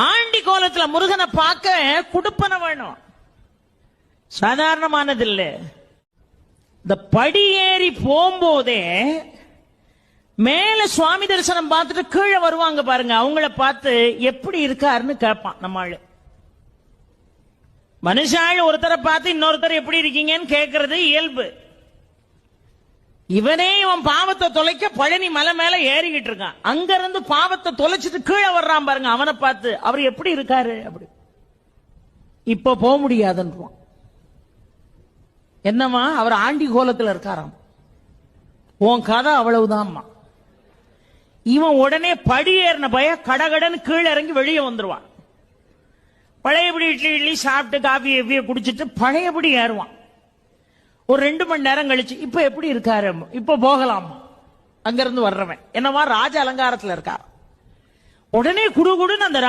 Aunty கோலத்துல முருகனை பார்க்க குடுப்பன வேணும், சாதாரணமானது இல்ல. இந்த படி ஏறி போகும்போதே மேல சுவாமி தரிசனம் பார்த்துட்டு கீழே வருவாங்க பாருங்க, அவங்கள பார்த்து எப்படி இருக்காருன்னு கேட்பான் நம்ம ஆளு. மனுஷாள் ஒருத்தரை பார்த்து இன்னொருத்தர் எப்படி இருக்கீங்கன்னு கேட்கறது இயல்பு. இவனே இவன் பாவத்தை தொலைக்க பழனி மலை மேல ஏறிக்கிட்டு இருக்கான், அங்க இருந்து பாவத்தை தொலைச்சிட்டு கீழே வர்றான் பாருங்க, அவனை பார்த்து அவர் எப்படி இருக்காரு அப்படி. இப்ப போக முடியாதுன்றான். என்னமா அவர் ஆண்டி கோலத்துல இருக்காராம், உன் கதை அவ்வளவுதான்மா. இவன் உடனே படி ஏறின பய கடகடன்னு கீழே இறங்கி வெளியே வந்துருவான். பழையபடி இட்லி சாப்பிட்டு காஃபி குடிச்சிட்டு பழையபடி ஏறுவான். ஒரு 2 மணி நேரம் கழிச்சு இப்ப எப்படி இருக்காரு, இப்ப போகலாம். அங்கிருந்து வர்றவன் என்னவா ராஜ அலங்காரத்துல இருக்கார். உடனே குடுகுடுன்னு அந்த